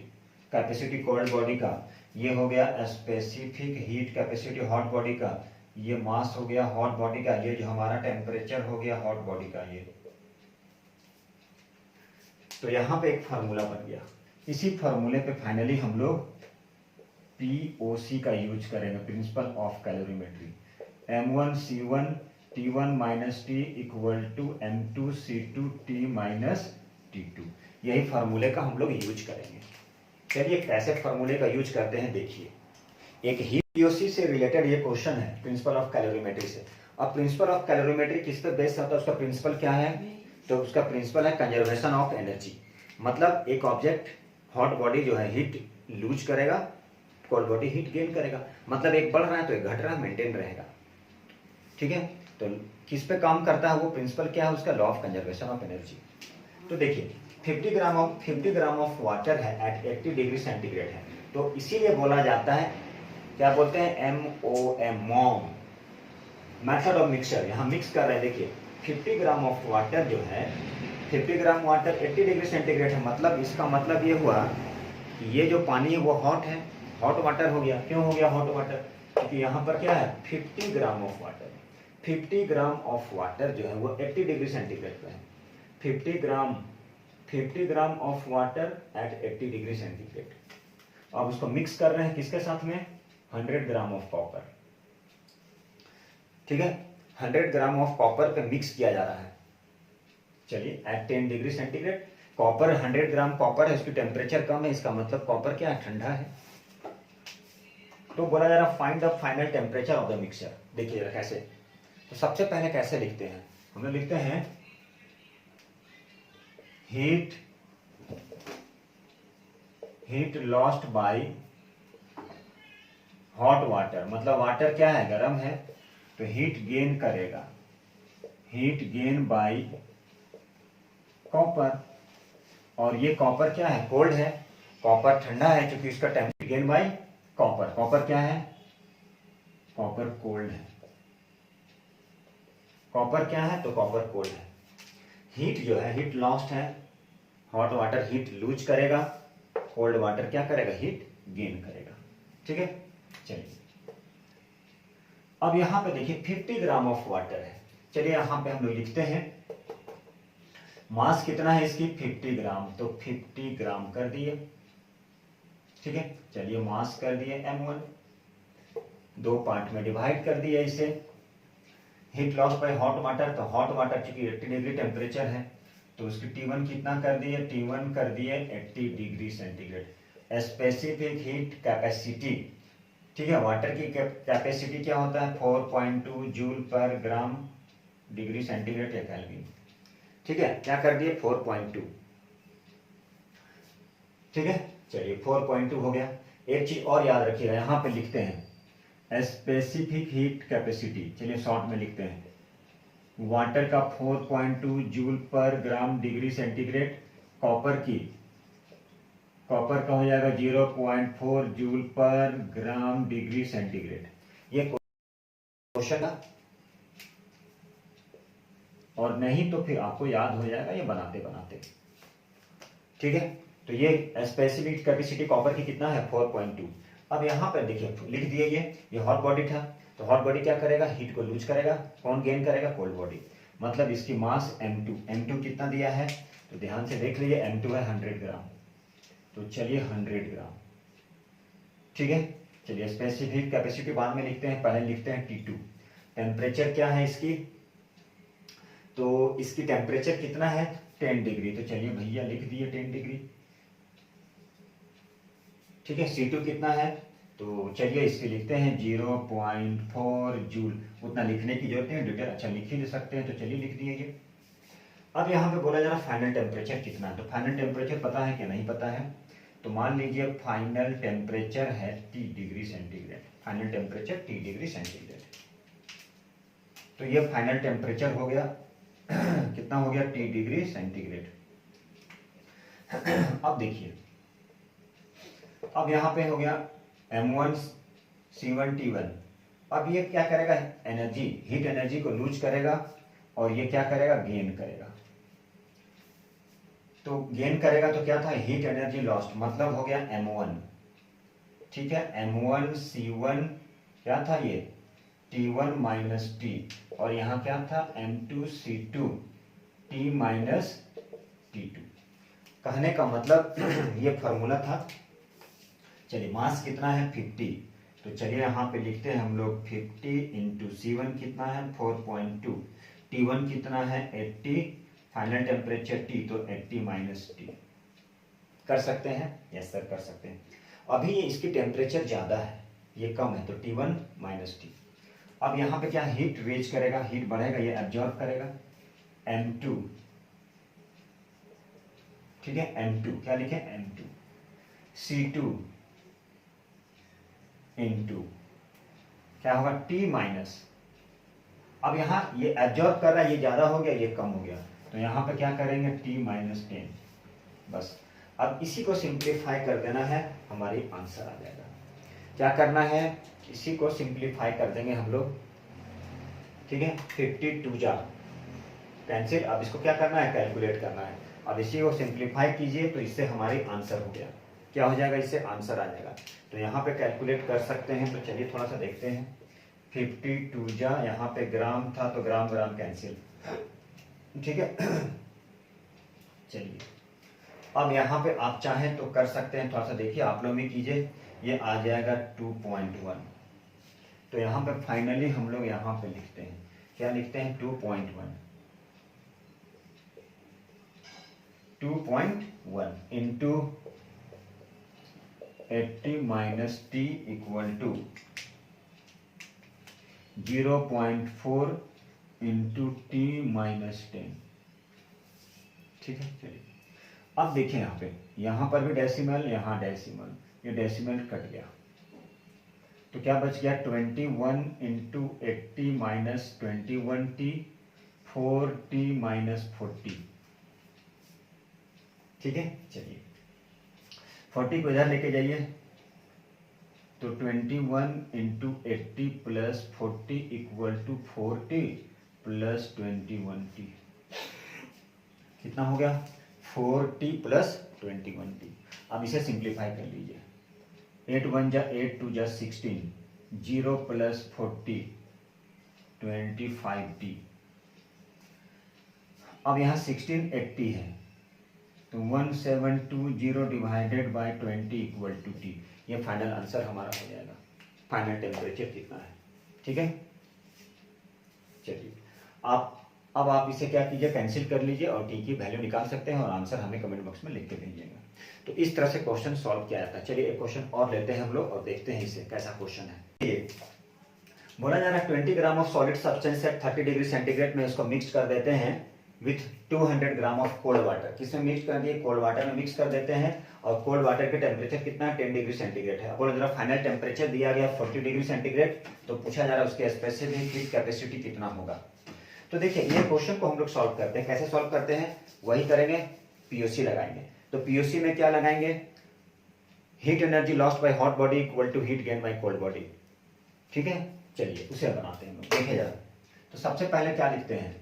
capacity cold body का, ये हो गया specific heat capacity hot body का, ये मास हो गया हॉट बॉडी का, ये जो हमारा टेम्परेचर हो गया हॉट बॉडी का। ये तो यहाँ पे एक फार्मूला बन गया। इसी फार्मूले पे फाइनली हम लोग POC का यूज करेंगे, principle of calorimetry. M1 C1 T1 minus T equal to M2 C2 T minus T2। यही फार्मूले का हम लोग यूज करेंगे। चलिए कैसे फार्मूले का यूज करते हैं देखिए। एक हीट POC से रिलेटेड ये क्वेश्चन है, प्रिंसिपल ऑफ कैलोरीमेट्री से। अब प्रिंसिपल ऑफ कैलोरीमेट्री किस पे बेस्ड होता है? उसका प्रिंसिपल क्या है? तो उसका प्रिंसिपल है कंजर्वेशन ऑफ एनर्जी। मतलब एक ऑब्जेक्ट हॉट बॉडी जो है हीट लूज करेगा, कोल्ड बॉडी हीट गेन करेगा। मतलब एक बढ़ रहा है तो एक घट रहा है, मेंटेन रहेगा। ठीक है, तो किस पे काम करता है वो प्रिंसिपल? क्या है उसका? Law of conservation of energy. तो देखिए 50 ग्राम ऑफ वाटर है एट 80 डिग्री सेंटीग्रेड है, तो इसीलिए बोला जाता है, क्या बोलते हैं? MOM, method of mixture. यहाँ मिक्स कर रहे हैं। देखिए 50 ग्राम ऑफ वाटर जो है, 50 ग्राम वाटर 80 डिग्री सेंटीग्रेड है, मतलब इसका मतलब ये हुआ कि ये जो पानी है वो हॉट है, हॉट वाटर हो गया। क्यों हो गया हॉट वाटर? क्योंकि यहाँ पर क्या है? 50 gram of water. 50 gram of water जो है वो 80 डिग्री सेंटीग्रेड पे है। 50 gram of water at 80 degree centigrade. अब उसको मिक्स कर रहे हैं किसके साथ में? 100 ग्राम ऑफ कॉपर। ठीक है, 100 ग्राम ऑफ कॉपर पे मिक्स किया जा रहा है। चलिए at 10 degree centigrade, copper 100 gram copper है, उसकी टेम्परेचर कम है, इसका मतलब कॉपर क्या है? ठंडा है। तो बोला जा रहा find the final temperature of the mixture. देखिए जरा कैसे, तो सबसे पहले कैसे लिखते हैं हम लोग, लिखते हैं heat lost by hot water, मतलब वाटर क्या है, गर्म है, तो हीट गेन करेगा, हीट गेन बाय कॉपर, और ये कॉपर क्या है, कोल्ड है, कॉपर ठंडा है क्योंकि इसका temperature gain by copper, copper क्या है, कॉपर कोल्ड है, कॉपर क्या है, तो कॉपर कोल्ड है। हीट जो है, हीट लॉस्ट है, हॉट वाटर हीट लूज करेगा, कोल्ड वाटर क्या करेगा, हीट गेन करेगा। ठीक है, चलिए अब यहां पे देखिए 50 ग्राम ऑफ वाटर है। चलिए यहां पे हम लोग लिखते हैं मास कितना है इसकी, 50 ग्राम, तो 50 ग्राम कर दिए। ठीक है, चलिए मास कर दिए m1, दो पार्ट में डिवाइड कर दिया इसे। Heat loss by hot water, तो हॉट वाटर चूंकि 80 डिग्री टेम्परेचर है तो उसकी T1 कितना कर दिए, T1 कर दिए 80 degree centigrade. Specific heat capacity, ठीक है, वाटर की कैपेसिटी क्या होता है, 4.2 joule per gram degree centigrade या केल्विन। ठीक है, क्या कर दिए 4.2। ठीक है, चलिए 4.2 हो गया। एक चीज और याद रखिएगा, यहां पे लिखते हैं स्पेसिफिक हीट कैपेसिटी, चलिए शॉर्ट में लिखते हैं, वाटर का 4.2 joule per gram degree centigrade, copper की, कॉपर का हो जाएगा 0.4 joule per gram degree centigrade. ये क्वेश्चन है, और नहीं तो फिर आपको याद हो जाएगा ये बनाते बनाते। ठीक है, तो ये स्पेसिफिक कैपेसिटी कॉपर की कितना है, 4.2। अब यहां पर देखिए लिख दिए, ये हॉट बॉडी था, तो हॉट बॉडी क्या करेगा, हीट को लूज करेगा, कौन गेन करेगा, कोल्ड बॉडी, मतलब इसकी मास m2, m2 कितना दिया है, तो ध्यान से देख लीजिए m2 है 100 ग्राम, तो चलिए 100 ग्राम। ठीक है, चलिए स्पेसिफिक कैपेसिटी बाद में लिखते हैं, पहले लिखते हैं T2। टेम्परेचर क्या है इसकी, तो इसकी टेम्परेचर कितना है 10 डिग्री, तो चलिए भैया लिख दिए 10 डिग्री। ठीक है, C2 कितना है, तो चलिए इसके लिखते हैं 0.4 जूल, उतना लिखने की जरूरत है, डिटेल अच्छा लिख ही दे सकते हैं, तो चलिए लिख दिए ये। अब यहाँ पे बोला जा रहा फाइनल टेम्परेचर कितना है, तो फाइनल टेम्परेचर पता है कि नहीं पता है, तो मान लीजिए फाइनल टेम्परेचर है T degree centigrade, final temperature T degree centigrade, तो ये फाइनल टेम्परेचर हो गया कितना हो गया, T डिग्री सेंटीग्रेड। अब देखिए, अब यहां पे हो गया M1 C1 T1, अब ये क्या करेगा, एनर्जी, हीट एनर्जी को लूज करेगा, और ये क्या करेगा, गेन करेगा। तो गेन करेगा तो क्या था, हीट एनर्जी लॉस्ट, मतलब हो गया M1। ठीक है, M1 C1 क्या था ये, T1 माइनस T, और यहां क्या था M2 C2 T minus T2। कहने का मतलब ये फॉर्मूला था। चलिए मास कितना है 50, तो चलिए यहां पे लिखते हैं हम लोग 50 इंटू C1 कितना है 4.2, T1 कितना है 80, फाइनल टेम्परेचर T, तो 80 माइनस T। कर सकते हैं, यस सर कर सकते हैं। अभी ये इसकी टेम्परेचर ज्यादा है, ये कम है, तो T1 माइनस T। अब यहाँ पे क्या हीट रीच करेगा, हीट बढ़ेगा, ये एब्जॉर्ब करेगा, M2। ठीक है, M2 क्या लिखे, M2 C2 इंटू क्या होगा T माइनस, अब यहाँ ये एब्जॉर्ब कर रहा है, ये ज्यादा हो गया, ये कम हो गया, तो यहाँ पे क्या करेंगे T माइनस 10, बस। अब इसी को सिंप्लीफाई कर देना है, हमारी आंसर आ जाएगा। क्या करना है, इसी को सिंप्लीफाई कर देंगे हम लोग। ठीक है, 52 जा कैंसिल, अब इसको क्या करना है, कैलकुलेट करना है। अब इसी को सिंप्लीफाई कीजिए, तो इससे हमारी आंसर हो गया, क्या हो जाएगा, इससे आंसर आ जाएगा। तो यहाँ पे कैलकुलेट कर सकते हैं, तो चलिए थोड़ा सा देखते हैं। 52 जा, यहाँ पे ग्राम था तो ग्राम ग्राम कैंसिल। ठीक है, चलिए अब यहाँ पे आप चाहें तो कर सकते हैं, थोड़ा सा देखिए आप लोग भी कीजिए, ये आ जाएगा 2.1। तो यहाँ पे फाइनली हम लोग यहाँ पे लिखते हैं, क्या लिखते हैं 2.1 into 80 minus T equal to 0.4 into T minus 10। ठीक है, चलिए अब देखिए यहाँ पर भी डेसिमल, यहाँ डेसिमल, ये डेसिमल कट गया तो क्या बच गया 21 into 80 minus 21t 4t minus 40। ठीक है, चलिए 40 को इधर लेके जाइए तो 21 into 80 plus 40 equal to 4t plus 21t। कितना हो गया 4t प्लस 21t। अब इसे सिंप्लीफाई कर लीजिए, 8 1 जा 8 2 जा 16, 0 प्लस 40 25t। अब यहाँ 16 80 है तो 1720 divided by 20 equal to T. ये फाइनल आंसर हमारा हो जाएगा, फाइनल टेम्परेचर कितना है। ठीक है, चलिए अब आप इसे क्या कीजिए, कैंसिल कर लीजिए और टी की वैल्यू निकाल सकते हैं और आंसर हमें कमेंट बॉक्स में लिख के भेजिएगा। तो इस तरह से क्वेश्चन सॉल्व किया जाता है। चलिए एक क्वेश्चन और लेते हैं हम लोग और देखते हैं इसे कैसा क्वेश्चन है। ये बोला जा रहा है 20 gram of solid substance eight 30 degree centigrade में इसको मिक्स कर देते हैं with 200 gram of cold water. किसमें मिक्स कर दिए, कोल्ड वाटर में मिक्स कर देते हैं और कोल्ड वाटर के टेम्परेचर कितना है 10 डिग्री सेंटीग्रेड है। अब जरा फाइनल टेम्परेचर दिया गया 40 डिग्री सेंटीग्रेड, तो पूछा जा रहा है उसके स्पेसिफिक हीट कैपेसिटी कितना होगा। तो देखिए ये क्वेश्चन को हम लोग सॉल्व करते हैं, कैसे सॉल्व करते हैं वही करेंगे, पीओसी लगाएंगे। तो पीओसी में क्या लगाएंगे, heat energy lost by hot body equal to heat gain by cold body. ठीक है, चलिए उसे बनाते हैं हम लोग, देखिए जरा। तो सबसे पहले क्या लिखते हैं,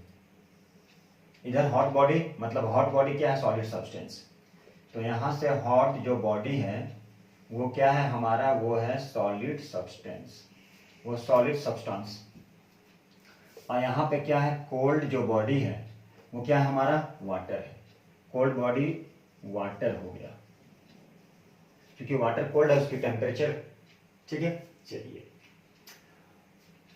इधर हॉट बॉडी, मतलब हॉट बॉडी क्या है, सॉलिड सब्सटेंस। तो यहां से हॉट जो बॉडी है वो क्या है हमारा, वो है सॉलिड सब्सटेंस, वो सॉलिड सब्सटेंस। और यहाँ पे क्या है, कोल्ड जो बॉडी है वो क्या है हमारा, वाटर है। कोल्ड बॉडी वाटर हो गया, क्योंकि वाटर कोल्ड है, उसकी टेम्परेचर। ठीक है, चलिए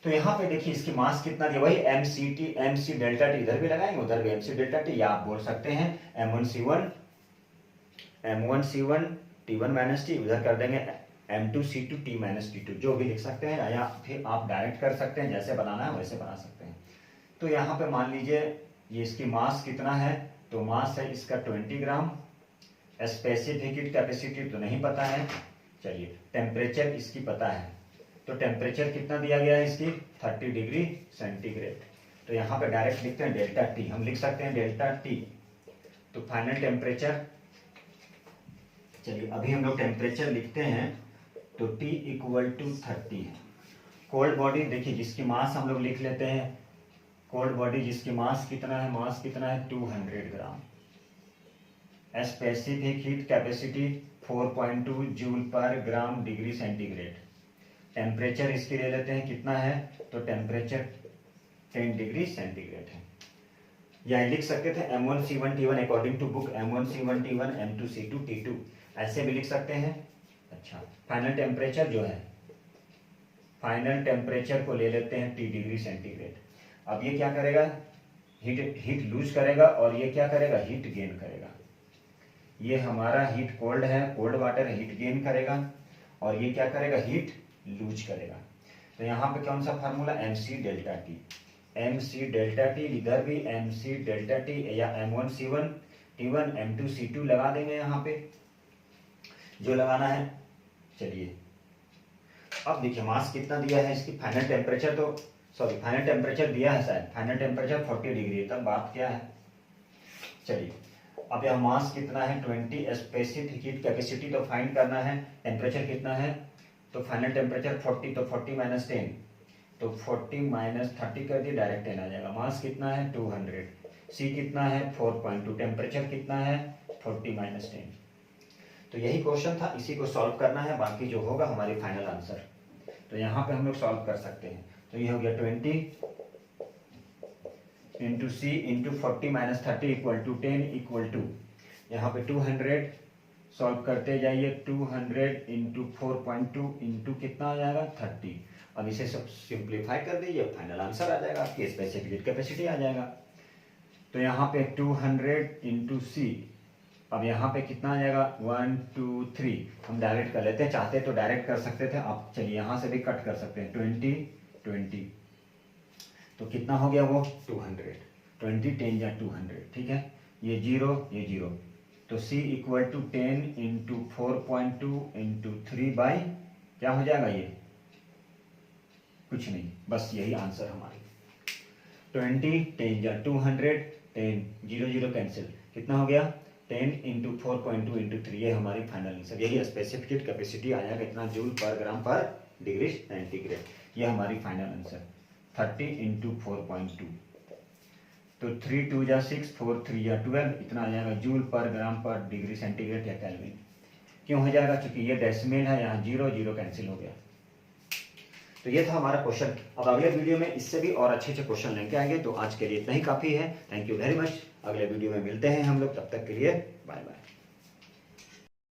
तो यहाँ पे देखिए इसकी मास कितना दिया, वही mc डेल्टा टी, इधर भी लगाएंगे उधर भी mc डेल्टा टी, या आप बोल सकते हैं m1c1 t1 माइनस टी, उधर कर देंगे m2c2 t माइनस टी2, जो भी लिख सकते हैं, या फिर आप डायरेक्ट कर सकते हैं, जैसे बनाना है वैसे बना सकते हैं। तो यहाँ पे मान लीजिए ये इसकी मास कितना है, तो मास है इसका 20 ग्राम, स्पेसिफिक हीट कैपेसिटी तो नहीं पता है। चलिए टेम्परेचर इसकी पता है, तो टेम्परेचर कितना दिया गया है इसकी 30 डिग्री सेंटीग्रेड। तो यहाँ पे डायरेक्ट लिखते हैं डेल्टा टी, हम लिख सकते हैं डेल्टा टी। तो फाइनल टेम्परेचर, चलिए अभी हम लोग टेम्परेचर लिखते हैं, तो T इक्वल टू 30 है। कोल्ड बॉडी देखिए जिसकी मास हम लोग लिख लेते हैं, कोल्ड बॉडी जिसकी मास कितना है, मास कितना है 200 gram, specific heat capacity 4.2 joule per gram degree centigrade. Temperature इसकी ले लेते हैं कितना है, तो टेम्परेचर 10 डिग्री सेंटीग्रेड है। या लिख सकते थे m1c1t1 according to book m1c1t1 m2c2 t2, ऐसे भी लिख सकते हैं। अच्छा फाइनल टेम्परेचर जो है, फाइनल टेम्परेचर को ले लेते हैं T डिग्री सेंटीग्रेड। अब ये क्या करेगा, हीट लूज करेगा और ये क्या करेगा, हीट गेन करेगा। ये हमारा हीट कोल्ड है, कोल्ड वाटर हीट गेन करेगा और ये क्या करेगा, हीट लूज करेगा। तो यहाँ पे कौन सा formula, mc delta T, mc delta T, इधर भी mc डेल्टा टी, या m1c1 t1 m2c2 लगा देंगे यहाँ पे जो लगाना है। चलिए अब देखिए मास कितना दिया है इसकी, फाइनल टेम्परेचर तो सॉरी फाइनल टेम्परेचर दिया है शायद, फाइनल टेम्परेचर 40 डिग्री है, तब बात क्या है। चलिए अब यह मास कितना है 20, स्पेसिफिक हीट कैपेसिटी तो फाइंड करना है, टेम्परेचर कितना है, तो फाइनल टेम्परेचर 40, तो 40 माइनस 10, तो 40 माइनस 30 कर दिए, डायरेक्ट 10 आ जाएगा। मास कितना है 200, सी कितना है 4.2, टेम्परेचर कितना है 40 माइनस 10। तो यही क्वेश्चन था, इसी को सॉल्व करना है, बाकी जो होगा हमारी फाइनल आंसर। तो यहाँ पे हम लोग सॉल्व कर सकते हैं। तो ये हो गया 20 into C into 40 minus 30 equal to 10 equal to, यहाँ पे 200 सॉल्व करते जाइए, 200 इंटू 4.2 इंटू कितना आ जाएगा 30। अब इसे सब सिंप्लीफाई कर दीजिए, फाइनल आंसर आ जाएगा, आपकी स्पेसिफिक हीट कैपेसिटी आ जाएगा। तो यहाँ पे 200 इंटू सी अब यहाँ पे कितना आ जाएगा 1 2 3, हम डायरेक्ट कर लेते हैं, चाहते तो डायरेक्ट कर सकते थे, अब चलिए यहाँ से भी कट कर सकते हैं 20 20, तो कितना हो गया वो 200, 20 10 या 200, ठीक है, ये जीरो ये जीरो, तो C equal to 10 into 4.2 into 3 by क्या हो जाएगा ये, कुछ नहीं, बस यही आंसर हमारी 20 10 या 200, 10 0 0 कैंसिल, कितना हो गया 10 इंटू 4.2 इंटू 3, ये हमारी फाइनल आंसर, यही स्पेसिफिक कैपेसिटी आ जाएगा इतना जूल पर ग्राम पर डिग्री सेंटीग्रेड, ये हमारी फाइनल आंसर 30 इंटू 4.2, तो 3 2 या 6 4 3 या 12, इतना आ जाएगा जूल पर ग्राम पर डिग्री सेंटीग्रेड या केल्विन, क्यों हो जाएगा, क्योंकि ये डेसिमल है, यहाँ 0 0 कैंसिल हो गया। तो ये था हमारा क्वेश्चन। अब अगले वीडियो में इससे भी और अच्छे अच्छे क्वेश्चन लेके आएंगे, तो आज के लिए इतना ही काफ़ी है। थैंक यू वेरी मच, अगले वीडियो में मिलते हैं हम लोग, तब तक के लिए बाय बाय।